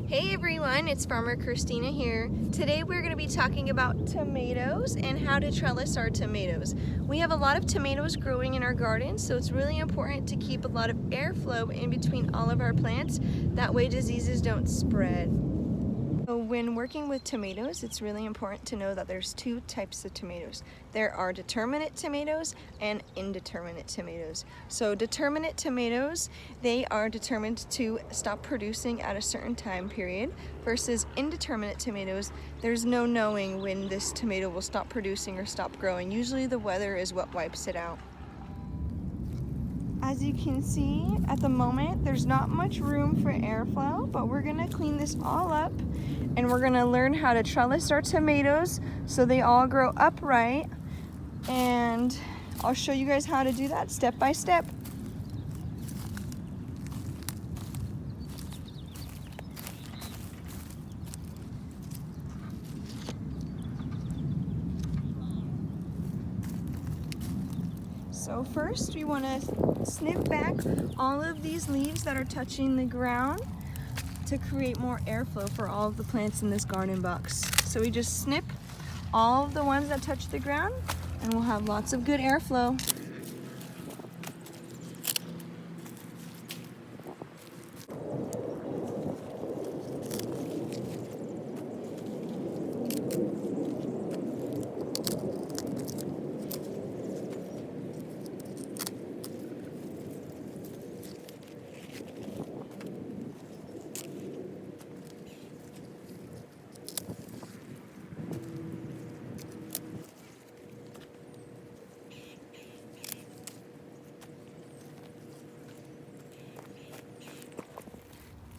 Hey everyone, it's Farmer Christina here. Today we're going to be talking about tomatoes and how to trellis our tomatoes. We have a lot of tomatoes growing in our garden, so it's really important to keep a lot of airflow in between all of our plants. That way diseases don't spread. So when working with tomatoes, it's really important to know that there's two types of tomatoes. There are determinate tomatoes and indeterminate tomatoes. So determinate tomatoes, they are determined to stop producing at a certain time period, versus indeterminate tomatoes, there's no knowing when this tomato will stop producing or stop growing. Usually the weather is what wipes it out. As you can see, at the moment, there's not much room for airflow, but we're gonna clean this all up and we're gonna learn how to trellis our tomatoes so they all grow upright. And I'll show you guys how to do that step by step. So first we want to snip back all of these leaves that are touching the ground to create more airflow for all of the plants in this garden box. So we just snip all of the ones that touch the ground and we'll have lots of good airflow.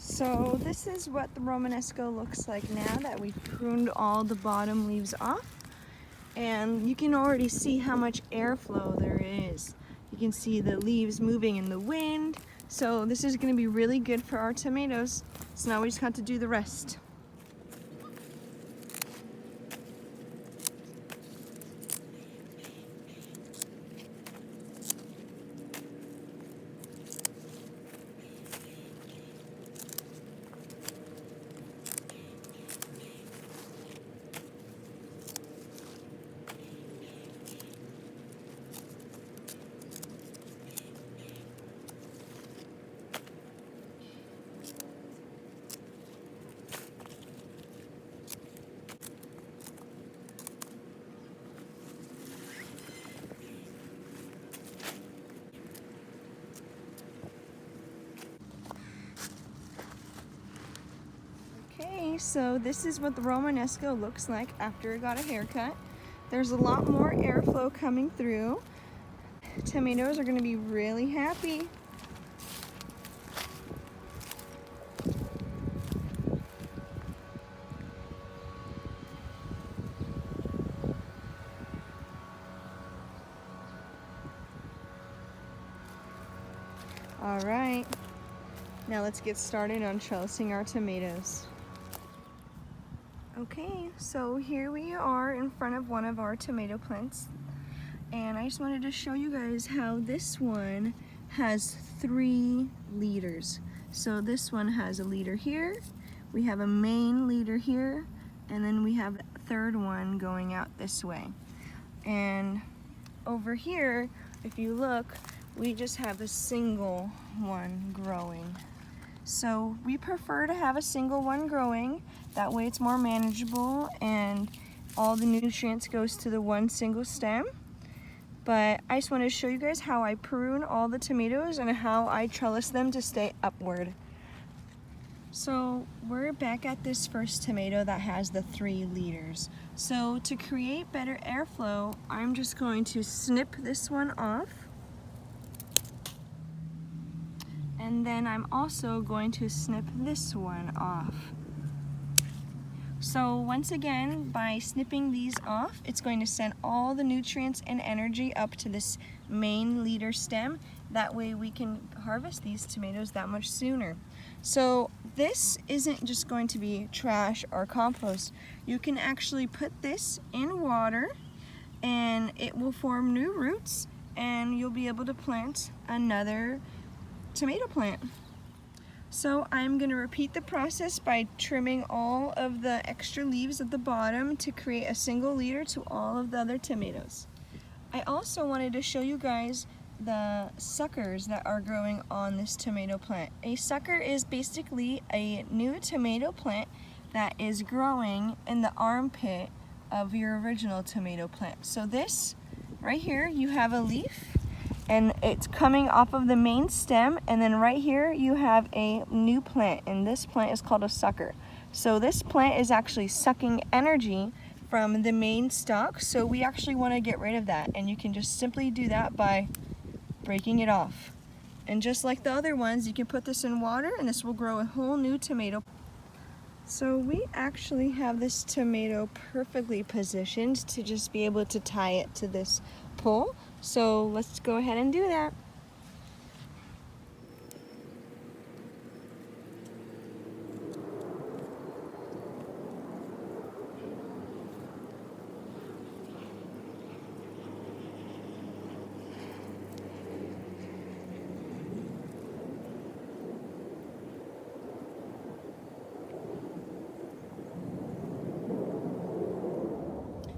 So this is what the Romanesco looks like now that we've pruned all the bottom leaves off. And you can already see how much airflow there is. You can see the leaves moving in the wind. So this is going to be really good for our tomatoes. So now we just got to do the rest. Okay, so this is what the Romanesco looks like after it got a haircut. There's a lot more airflow coming through. Tomatoes are going to be really happy. All right, now let's get started on trellising our tomatoes. Okay, so here we are in front of one of our tomato plants, and I just wanted to show you guys how this one has 3 leaders. So this one has a leader here, we have a main leader here, and then we have a third one going out this way. And over here, if you look, we just have a single one growing. So we prefer to have a single one growing, that way it's more manageable and all the nutrients goes to the one single stem. But I just want to show you guys how I prune all the tomatoes and how I trellis them to stay upward. So we're back at this first tomato that has the 3 leaders. So to create better airflow, I'm just going to snip this one off. And then I'm also going to snip this one off. So once again, by snipping these off, it's going to send all the nutrients and energy up to this main leader stem. That way we can harvest these tomatoes that much sooner. So this isn't just going to be trash or compost. You can actually put this in water and it will form new roots and you'll be able to plant another tomato plant. So I'm going to repeat the process by trimming all of the extra leaves at the bottom to create a single leader to all of the other tomatoes. I also wanted to show you guys the suckers that are growing on this tomato plant. A sucker is basically a new tomato plant that is growing in the armpit of your original tomato plant. So this right here, you have a leaf and it's coming off of the main stem, and then right here you have a new plant, and this plant is called a sucker. So this plant is actually sucking energy from the main stalk, so we actually want to get rid of that, and you can just simply do that by breaking it off. And just like the other ones, you can put this in water and this will grow a whole new tomato. So we actually have this tomato perfectly positioned to just be able to tie it to this pole. So let's go ahead and do that.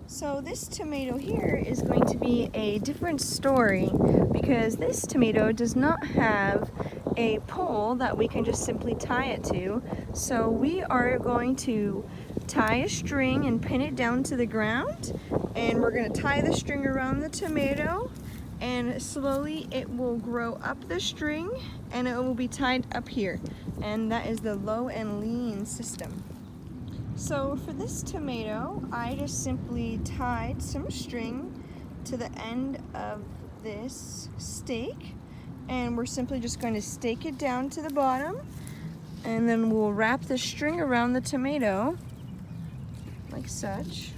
So this tomato here is going to be a different story because this tomato does not have a pole that we can just simply tie it to. So we are going to tie a string and pin it down to the ground, and we're going to tie the string around the tomato, and slowly it will grow up the string and it will be tied up here, and that is the low and lean system. So for this tomato, I just simply tied some string to the end of this stake, and we're simply just going to stake it down to the bottom, and then we'll wrap the string around the tomato like such.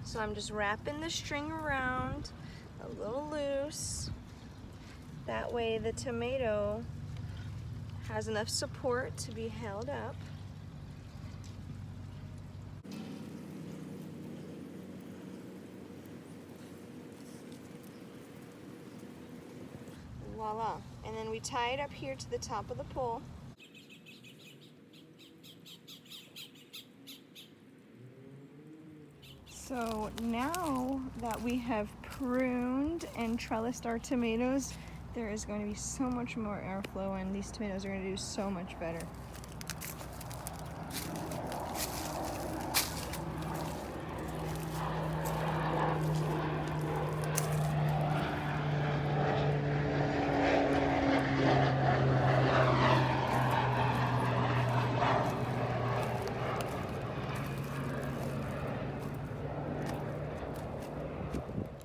So I'm just wrapping the string around a little loose. That way the tomato has enough support to be held up. Voila. And then we tie it up here to the top of the pole. So now that we have pruned and trellised our tomatoes, there is going to be so much more airflow and these tomatoes are going to do so much better.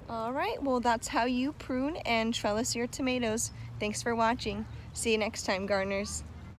All right, well, that's how you prune and trellis your tomatoes. Thanks for watching. See you next time, gardeners.